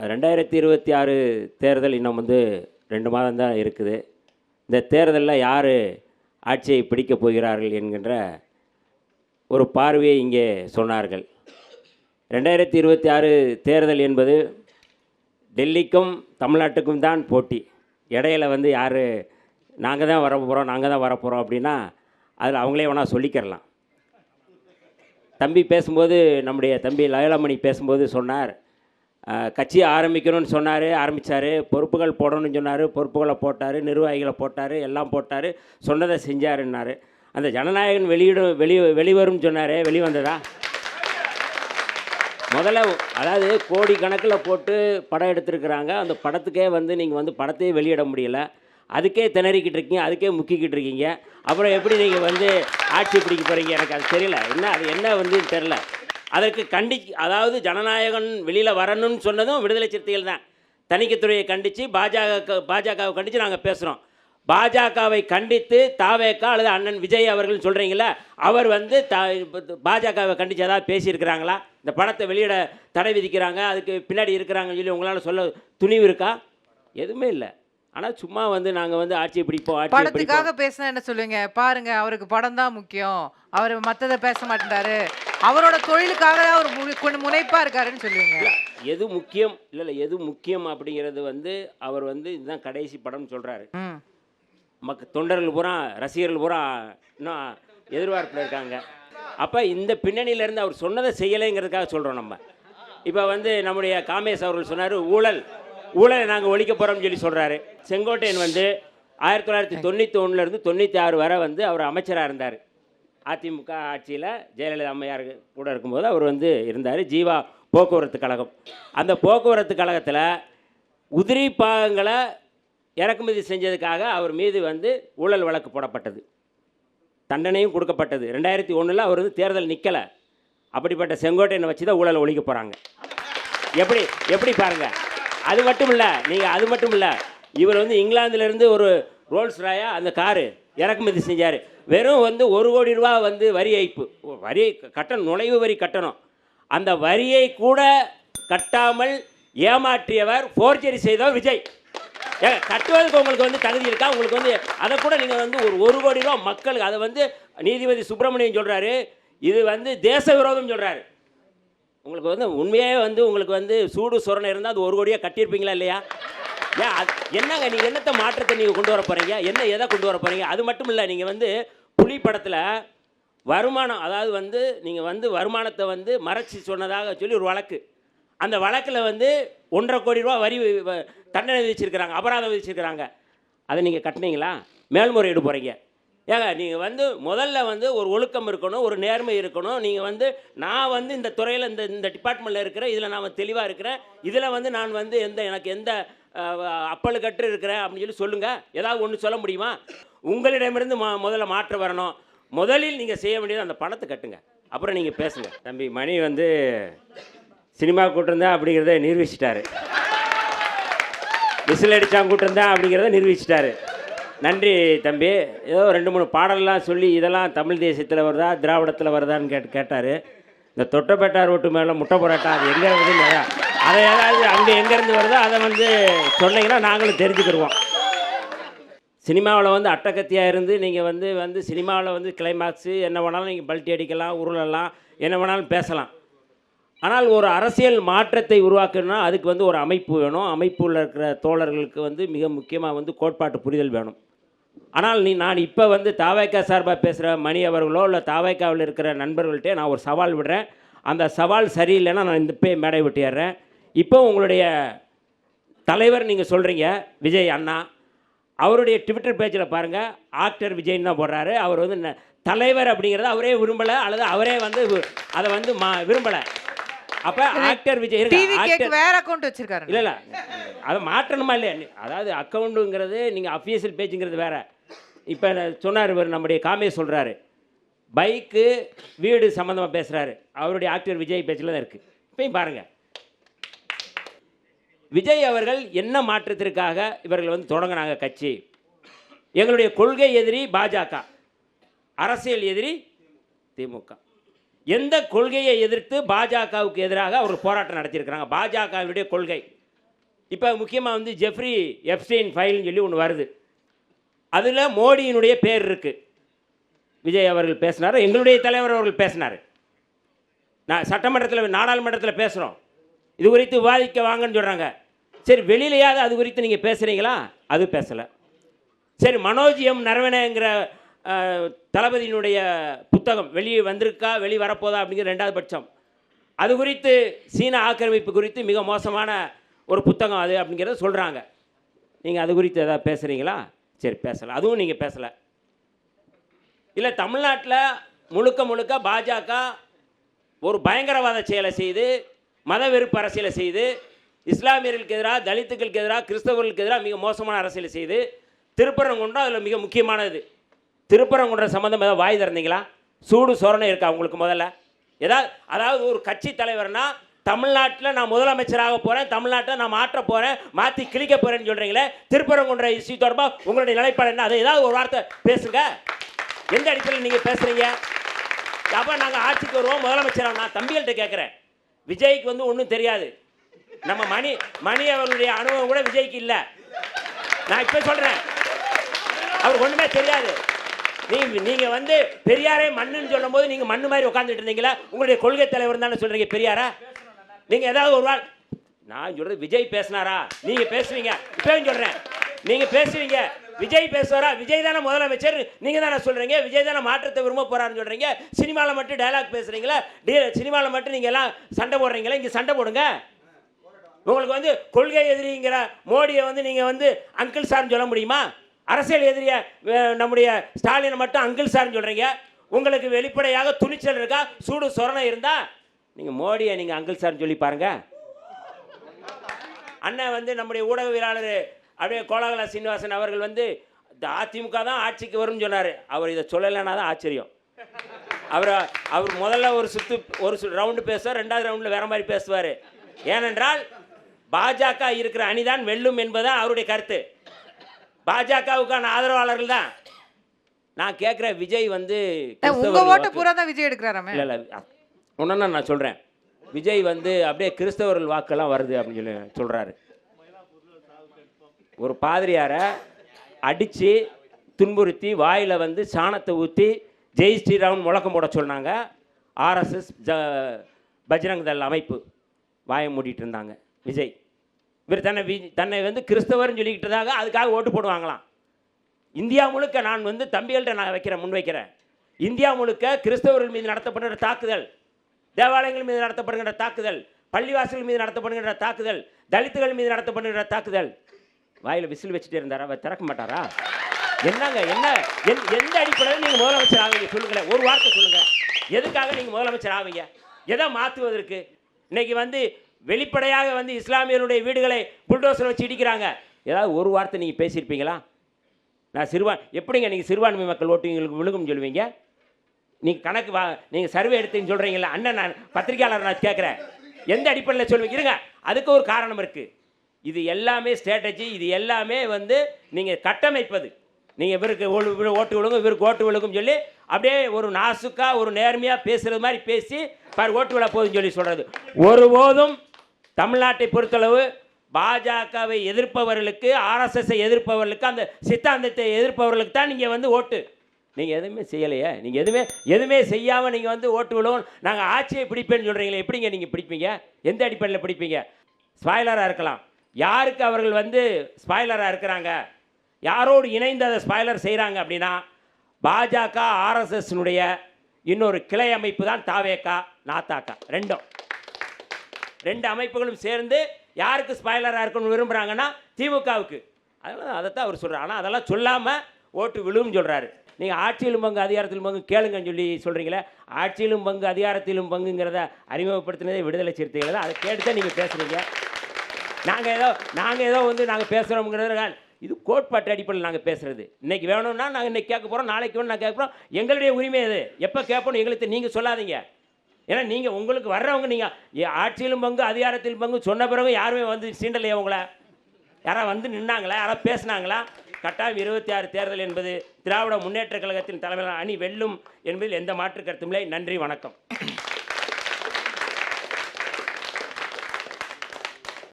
2026 தேர்தல் இன்னும் வந்து 2 மாதம் தான் இருக்குது. இந்த தேர்தலில் யார் ஆட்சியை பிடிக்கப் போகிறார்கள் என்கின்ற ஒரு பார்வையை இங்கே சொன்னார்கள். 2026 தேர்தல் என்பது டெல்லிக்கும் தமிழ்நாட்டுக்கும் தான் போட்டி. இடையில வந்து யார் நாங்கள் தான் வரப்போகிறோம் அப்படின்னா அதில் அவங்களே வேணால் சொல்லிக்கிறலாம். தம்பி பேசும்போது, நம்முடைய தம்பி லயலமணி பேசும்போது சொன்னார், கட்சி ஆரம்பிக்கணும்னு சொன்னார், ஆரம்பித்தார், பொறுப்புகள் போடணும்னு சொன்னார், பொறுப்புகளை போட்டார், நிர்வாகிகளை போட்டார், எல்லாம் போட்டார், சொன்னதை செஞ்சாருன்னாரு. அந்த ஜனநாயகன் வெளிவரும் சொன்னார், வெளிவந்ததா? முதல்ல அதாவது கோடி கணக்கில் போட்டு படம் எடுத்துருக்குறாங்க. அந்த படத்துக்கே வந்து நீங்கள் வந்து படத்தையே வெளியிட முடியல, அதுக்கே திணறிக்கிட்டு இருக்கீங்க, அதுக்கே முக்கிக்கிட்டு இருக்கீங்க. அப்புறம் எப்படி நீங்கள் வந்து ஆட்சி பிடிக்க போகிறீங்க? எனக்கு அது தெரியல. அது என்ன வந்து தெரில. அதற்கு அதாவது ஜனநாயகன் வெளியில் வரணும்னு சொன்னதும் விடுதலை சிறுத்தைகள் தான். தணிக்கைத்துறையை கண்டித்து பாஜகவை கண்டித்து நாங்கள் பேசுகிறோம். பாஜகவை கண்டித்து தாவேக்கா அல்லது அண்ணன் விஜய் அவர்கள் சொல்கிறீங்களா, அவர் வந்து பாஜகவை கண்டித்து ஏதாவது பேசியிருக்கிறாங்களா? இந்த படத்தை வெளியிட தடை விதிக்கிறாங்க, அதுக்கு பின்னாடி இருக்கிறாங்கன்னு சொல்லி உங்களால் சொல்ல துணிவு இருக்கா? எதுவுமே இல்லை. ஆனால் சும்மா வந்து நாங்கள் வந்து ஆட்சியை பிடிப்போம், படத்துக்காக பேசினா என்ன சொல்லுவீங்க? பாருங்க, அவருக்கு படம் தான் முக்கியம், அவர் மற்றதை பேச மாட்டேன்றாரு, அவரோட தொழிலுக்காக அவர் கொஞ்சம் முனைப்பாக இருக்காருன்னு சொல்லுவீங்க. எது முக்கியம் இல்லை எது முக்கியம் அப்படிங்கிறது வந்து அவர் வந்து இதுதான் கடைசி படம்னு சொல்கிறாரு. தொண்டர்கள் பூரா, ரசிகர்கள் பூரா இன்னும் எதிர்பார்ப்பில் இருக்காங்க. அப்போ இந்த பின்னணியிலேருந்து அவர் சொன்னதை செய்யலைங்கிறதுக்காக சொல்கிறோம் நம்ம. இப்போ வந்து நம்முடைய காமேஷ் அவர்கள் சொன்னார், ஊழலை நாங்கள் ஒழிக்க போகிறோம்னு சொல்லி சொல்கிறாரு. செங்கோட்டையன் வந்து 1991 96 வரை வந்து அவர் அமைச்சராக இருந்தார். அதிமுக ஆட்சியில் ஜெயலலிதா அம்மையார் கூட இருக்கும்போது அவர் வந்து இருந்தார். ஜீவா போக்குவரத்து கழகம், அந்த போக்குவரத்து கழகத்தில் உதிரி பாகங்களை இறக்குமதி செஞ்சதுக்காக அவர் மீது வந்து ஊழல் வழக்கு போடப்பட்டது, தண்டனையும் கொடுக்கப்பட்டது. 2001 அவர் வந்து தேர்தல் நிற்கலை. அப்படிப்பட்ட செங்கோட்டையனை வச்சு தான் ஊழலை ஒழிக்க போகிறாங்க. எப்படி பாருங்கள். அது மட்டும் இல்லை, இவர் வந்து இங்கிலாந்துலேருந்து ஒரு ரோல்ஸ் ராயா அந்த காரு இறக்குமதி செஞ்சார். வெறும் வந்து 1 கோடி ரூபா வந்து வரி ஏய்ப்பு, வரி கட்டணம், நுழைவு வரி கட்டணம். அந்த வரியை கூட கட்டாமல் ஏமாற்றியவர், ஃபோர்ஜரி செய்தவர் விஜய். கட்டுவதற்கு உங்களுக்கு வந்து தகுதி இருக்கா? உங்களுக்கு வந்து அதை கூட நீங்கள் வந்து ஒரு 1 கோடி ரூபா மக்களுக்கு, அதை வந்து நீதிபதி சுப்பிரமணியன் சொல்கிறாரு, இது வந்து தேச விரோதம் சொல்கிறாரு. உங்களுக்கு வந்து உண்மையாக வந்து உங்களுக்கு வந்து சூடு சொரணை இருந்தால் அது 1 கோடியாக கட்டியிருப்பீங்களா இல்லையா? என்னங்க நீங்கள் என்னத்தை மாற்றத்தை நீங்கள் கொண்டு வர போகிறீங்க? எதை கொண்டு வர போகிறீங்க? அது மட்டும் இல்லை, நீங்கள் வந்து புலி படத்தில் வருமானம், அதாவது வந்து நீங்கள் வந்து வருமானத்தை வந்து மறைச்சி சொன்னதாக சொல்லி ஒரு வழக்கு, அந்த வழக்கில் வந்து 1.5 கோடி ரூபா வரி தண்டனை விதிச்சிருக்கிறாங்க, அபராதம் விதிச்சிருக்கிறாங்க. அதை நீங்கள் கட்டினீங்களா? மேல்முறையீடு போகிறீங்க. ஏங்க நீங்கள் வந்து முதல்ல வந்து ஒரு ஒழுக்கம் இருக்கணும், ஒரு நேர்மை இருக்கணும். நீங்கள் வந்து நான் வந்து இந்த துறையில் இந்த டிபார்ட்மெண்ட்டில் இருக்கிறேன், இதில் நான் தெளிவாக இருக்கிறேன், இதில் வந்து நான் வந்து எனக்கு எந்த அப்பல் கற்று இருக்கிறேன் அப்படின்னு சொல்லி சொல்லுங்கள். ஏதாவது ஒன்று சொல்ல முடியுமா? உங்களிடமிருந்து முதல்ல மாற்றம் வரணும். முதலில் நீங்கள் செய்ய வேண்டியது அந்த பணத்தை கட்டுங்க, அப்புறம் நீங்கள் பேசுங்க. தம்பி மணி வந்து சினிமா கூட்டிருந்தேன் அப்படிங்கிறத நிரூபிச்சிட்டாரு, விசில் அடித்தான் கூட்டிருந்தேன் அப்படிங்கிறத நிரூபிச்சிட்டாரு. நன்றி தம்பி. ஏதோ 2-3 பாடலாம் சொல்லி இதெல்லாம் தமிழ் தேசியத்தில் வருதா திராவிடத்தில் வருதான்னு கேட்டார். இந்த தொட்டப்பேட்டா ரோட்டு மேலே முட்டை போராட்டா அது எங்கே இருக்குதுன்னு, அதை ஏதாவது அங்கே எங்கேருந்து வருதோ அதை வந்து சொன்னீங்கன்னா நாங்களும் தெரிஞ்சுக்கிடுவோம். சினிமாவில் வந்து அட்டகத்தியாக இருந்து நீங்கள் வந்து சினிமாவில் வந்து கிளைமாக்ஸு என்ன வேணாலும் நீங்கள் பல்ட்டி அடிக்கலாம், உருளலாம், என்ன வேணாலும் பேசலாம். ஆனால் ஒரு அரசியல் மாற்றத்தை உருவாக்கணும்னா அதுக்கு வந்து ஒரு அமைப்பு வேணும். அமைப்பில் இருக்கிற தோழர்களுக்கு வந்து மிக முக்கியமாக வந்து கோட்பாட்டு புரிதல் வேணும். ஆனால் நான் இப்போ வந்து தாவேக்கா சார்பாக பேசுகிற மணி அவர்களோ இல்லை தாவேக்காவில் இருக்கிற நண்பர்கள்ட்டே நான் ஒரு சவால் விடுறேன். அந்த சவால் சரியில்லைன்னா நான் இந்த மேடை விட்டிடுறேன். இப்போ உங்களுடைய தலைவர் நீங்கள் சொல்கிறீங்க விஜய் அண்ணா, அவருடைய ட்விட்டர் பேஜில் பாருங்கள், ஆக்டர் விஜய்ன்னு தான் போடுறாரு. அவர் வந்து தலைவர் அப்படிங்கிறத அவரே விரும்பலை, அல்லது அவரே வந்து அதை வந்து விரும்பலை. அப்போ ஆக்டர் விஜய் வேற அக்கௌண்ட் வச்சிருக்காரு. இல்லை அதை மாற்றணுமா இல்லையா? அதாவது அக்கௌண்ட்டுங்கிறது நீங்கள் அஃபிஷியல் பேஜுங்கிறது வேறு. இப்போ சொன்னார் இவர் நம்முடைய காமேஷ் சொல்கிறாரு, பைக்கு வீடு சம்மந்தமாக பேசுகிறாரு, அவருடைய ஆக்டர் விஜய் பேஜில் தான் இருக்குது. இப்போயும் பாருங்கள், விஜய் அவர்கள் என்ன மாற்றத்திற்காக இவர்கள் வந்து தொடங்கினாங்க கட்சி. எங்களுடைய கொள்கை எதிரி பாஜக, அரசியல் எதிரி திமுக. எந்த கொள்கையை எதிர்த்து பாஜகவுக்கு எதிராக ஒரு போராட்டம் நடத்தியிருக்கிறாங்க? பாஜகவுடைய கொள்கை இப்போ முக்கியமாக வந்து ஜெஃப்ரி எப்ஸ்டெயின் ஃபைல்னு சொல்லி ஒன்று வருது. அதில் மோடியினுடைய பேர் இருக்குது. விஜய் அவர்கள் பேசினார், எங்களுடைய தலைவர் அவர்கள் பேசினார். நான் சட்டமன்றத்தில் நாடாளுமன்றத்தில் பேசுகிறோம், இது குறித்து விவாதிக்க வாங்கன்னு சொல்கிறாங்க. சரி, வெளியிலையாவது அது குறித்து நீங்கள் பேசுகிறீங்களா? அது பேசலை. சரி, மனோஜ் எம் நரவணேங்கிற தளபதியினுடைய புத்தகம் வெளியே வந்திருக்கா, வெளியே வரப்போதா அப்படிங்கிற 2வது பட்சம். அது குறித்து சீன ஆக்கிரமிப்பு குறித்து மிக மோசமான ஒரு புத்தகம் அது அப்படிங்கிறத சொல்கிறாங்க. நீங்கள் அது குறித்து எதாவது பேசுகிறீங்களா? சரி, பேசலை. அதுவும் நீங்கள் பேசலை. இல்லை, தமிழ்நாட்டில் முழுக்க முழுக்க பாஜக ஒரு பயங்கரவாத செயலை செய்து, மத வெறுப்பு அரசியலை செய்து, இஸ்லாமியர்களுக்கு எதிராக, தலித்துக்களுக்கு எதிராக, கிறிஸ்தவர்களுக்கு எதிராக மிக மோசமான அரசியலை செய்து, திருப்பரங்குன்றம் அதில் மிக முக்கியமானது. திருப்பரங்குன்றம் சம்மந்தம் ஏதாவது வாய் திறந்தீங்களா? சூடு சொரணை இருக்கா உங்களுக்கு? முதல்ல அதாவது ஒரு கட்சி தலைவர்னா, தமிழ்நாட்டில் நான் முதலமைச்சராக போகிறேன், தமிழ்நாட்டில் நான் மாற்ற போகிறேன், மாற்றி கிழிக்க போகிறேன்னு சொல்கிறீங்களே, திருப்பரங்குன்ற இஷ்யூ தொடர்பாக உங்களுடைய நிலைப்பாடு என்ன? அதை ஏதாவது ஒரு வார்த்தை பேசுங்க. எந்த அடிப்படையில் நீங்கள் பேசுகிறீங்க? அப்போ நாங்கள் ஆட்சிக்கு வருவோம், முதலமைச்சராக. நான் தம்பிகள்கிட்ட கேட்குறேன், விஜய்க்கு வந்து ஒன்றும் தெரியாது. நம்ம மணி அவர்களுடைய அனுபவம் கூட விஜய்க்கு இல்லை. நான் இப்போ சொல்கிறேன், அவருக்கு ஒன்றுமே தெரியாது. நீங்கள் வந்து பெரியாரே மண்ணுன்னு சொல்லும் போது நீங்கள் மண்ணு மாதிரி உட்காந்துட்டு இருந்தீங்களா? உங்களுடைய கொள்கை தலைவர் தானே சொல்கிறீங்க பெரியாரா? நீங்கள் ஏதாவது ஒரு வாள், நான் சொல்கிறது விஜய் பேசினாரா? நீங்கள் பேசுவீங்க. இப்போயும் சொல்கிறேன், நீங்கள் பேசுவீங்க. விஜய் பேசுவாரா? விஜய் தானே முதலமைச்சர், நீங்கள் தானே சொல்கிறீங்க. விஜய் தானே மாற்றத்தை விரும்ப போகிறாருன்னு சொல்கிறீங்க. சினிமாவில் மட்டும் டைலாக் பேசுகிறீங்களா? சினிமாவில் மட்டும் நீங்கள் எல்லாம் சண்டை போடுறீங்களா? இங்கே சண்டை போடுங்க. உங்களுக்கு வந்து கொள்கை எதிரிங்கிற மோடியை வந்து நீங்கள் வந்து அங்கிள் சார்னு சொல்ல முடியுமா? அரசியல் எதிரிய நம்முடைய ஸ்டாலினை மட்டும் அங்கிள் சார்னு சொல்கிறீங்க. உங்களுக்கு வெளிப்படையாக துணிச்சல் இருக்கா, சூடு சொரணை இருந்தால் நீங்கள் மோடியை நீங்கள் அங்கிள் சார்னு சொல்லி பாருங்கள். அண்ணன் வந்து நம்முடைய ஊடகவியலாளர் அப்படியே கோலாகல சீனிவாசன் அவர்கள் வந்து இந்த அதிமுக தான் ஆட்சிக்கு வரும்னு சொன்னார். அவர் இதை சொல்லலைன்னா தான் ஆச்சரியம். அவர் முதல்ல ஒரு ரவுண்டு பேசுவார், 2வது ரவுண்டில் வேறு மாதிரி பேசுவார். ஏனென்றால் பாஜக இருக்கிற அணிதான் வெல்லும் என்பதுதான் அவருடைய கருத்து. பாஜகவுக்கான ஆதரவாளர்கள் தான். நான் கேட்குற விஜய் வந்து உங்க ஓட்டு பூரா தான் விஜய் எடுக்கிறாராமே. இல்லை ஒன்றா நான் சொல்கிறேன், விஜய் வந்து அப்படியே கிறிஸ்தவர்கள் வாக்கெல்லாம் வருது அப்படின்னு சொல்லி சொல்கிறாரு. ஒரு பாதிரியாரை அடித்து துன்புறுத்தி வாயில் வந்து சாணத்தை ஊற்றி ஜெய் ஸ்ரீராம் முழக்கம் போட சொன்னாங்க. ஆர்எஸ்எஸ் பஜ்ரங் தள் அமைப்பு வாயை மூடிட்டு இருந்தாங்க. விஜய் இவர் தன்னை வந்து கிறிஸ்தவர்னு சொல்லிக்கிட்டதாக அதுக்காக ஓட்டு போடுவாங்களாம். இந்தியா முழுக்க நான் வந்து தம்பிகள்கிட்ட நான் முன்வைக்கிறேன், இந்தியா முழுக்க கிறிஸ்தவர்கள் மீது நடத்தப்படுகிற தாக்குதல், தேவாலயங்கள் மீது நடத்தப்படுகின்ற தாக்குதல், பள்ளிவாசல்கள் மீது நடத்தப்படுகின்ற தாக்குதல், தலித்துகள் மீது நடத்தப்படுகிற தாக்குதல். வாயில் விசில் வச்சுட்டே இருந்தாரா? அவர் திறக்க மாட்டாரா? என்னங்க எந்த அடிப்படையில் நீங்கள் முதலமைச்சர் ஆவீங்க சொல்லுங்களேன், ஒரு வார்த்தை சொல்லுங்கள். எதுக்காக நீங்கள் முதலமைச்சர் ஆவீங்க? எதை மாற்றுவதற்கு? இன்னைக்கு வந்து வெளிப்படையாக வந்து இஸ்லாமியருடைய வீடுகளை புல்டோசர் வச்சு இடிக்கிறாங்க. ஏதாவது ஒரு வார்த்தை நீங்கள் பேசியிருப்பீங்களா? நான் எப்படிங்க நீங்கள் சிறுபான்மை மக்கள் ஓட்டு எங்களுக்கு விழுகும் சொல்லுவீங்க? நீங்கள் நீங்கள் சர்வே எடுத்துன்னு சொல்கிறீங்களா? அண்ணன் நான் பத்திரிகையாளர் நான் கேட்குறேன், எந்த அடிப்படையில் சொல்லுவீங்க? இருங்க, அதுக்கு ஒரு காரணம் இருக்குது. இது எல்லாமே ஸ்ட்ராட்டஜி, இது எல்லாமே வந்து நீங்கள் கட்டமைப்பது. நீங்கள் இவருக்கு ஓட்டு விழுங்கும், இவருக்கு ஓட்டு விழுக்கும் சொல்லி அப்படியே ஒரு நாசுக்காக ஒரு நேர்மையாக பேசுகிறது மாதிரி பேசி ஓட்டு விழ போகுதுன்னு சொல்லி சொல்கிறது. ஒருபோதும் தமிழ்நாட்டை பொறுத்தளவு பாஜகவை எதிர்ப்பவர்களுக்கு, ஆர்எஸ்எஸ்ஸை எதிர்ப்பவர்களுக்கு, அந்த சித்தாந்தத்தை எதிர்ப்பவர்களுக்கு தான் நீங்கள் வந்து ஓட்டு. நீங்கள் எதுவுமே செய்யலையே. நீங்கள் எதுவுமே செய்யாமல் நீங்கள் வந்து ஓட்டு விழுவோம், நாங்கள் ஆட்சியை பிடிப்பேன்னு சொல்கிறீங்களே, எப்படிங்க நீங்கள் பிடிப்பீங்க? எந்த அடிப்படையில் பிடிப்பீங்க? ஸ்பாய்லராக இருக்கலாம். யாருக்கு அவர்கள் வந்து ஸ்பாய்லராக இருக்கிறாங்க, யாரோடு இணைந்து அதை ஸ்பாய்லர் செய்கிறாங்க அப்படின்னா பாஜக ஆர்எஸ்எஸ்னுடைய இன்னொரு கிளை அமைப்பு தான் தாவேகா, நாத்தாக்கா. ரெண்டு அமைப்புகளும் சேர்ந்து யாருக்கு ஸ்பாய்லராக இருக்கணும்னு விரும்புகிறாங்கன்னா திமுகவுக்கு. அதனால் அதைத்தான் அவர் சொல்கிறார். ஆனால் அதெல்லாம் சொல்லாமல் ஓட்டு விழுன்னு சொல்கிறாரு. நீங்கள் ஆட்சியிலும் பங்கு அதிகாரத்திலும் பங்கு கேளுங்கன்னு சொல்லி சொல்கிறீங்களே, ஆட்சியிலும் பங்கு அதிகாரத்திலும் பங்குங்கிறத அறிமுகப்படுத்தினதே விடுதலை சிறுத்தைகள் தான். அதை கேட்டு தான் நீங்கள் பேசுகிறீங்க. நாங்கள் ஏதோ வந்து நாங்கள் பேசுகிறோம்ங்கிறது இது கோட்பாட்டு அடிப்படையில் நாங்கள் பேசுகிறது. இன்றைக்கி வேணும்னா நாங்கள் இன்றைக்கி கேட்க போகிறோம், நாளைக்கு வேணும் நான் கேட்க போகிறோம். எங்களுடைய உரிமை அது. எப்போ கேட்போம் எங்களுக்கு நீங்கள் சொல்லாதீங்க. ஏன்னா நீங்கள் உங்களுக்கு வர்றவங்க நீங்கள் ஆட்சியிலும் பங்கு அதிகாரத்திலும் பங்கு சொன்ன பிறகு யாருமே வந்து சீண்டலையே உங்களை? யாராவது வந்து நின்னாங்களா? யாராவது பேசினாங்களா? கட்டாயம் 26 தேர்தல் என்பது திராவிட முன்னேற்ற கழகத்தின் தலைமையிலான அணி வெல்லும் என்பதில் எந்த மாற்று கருத்தும் இல்லை. நன்றி, வணக்கம்.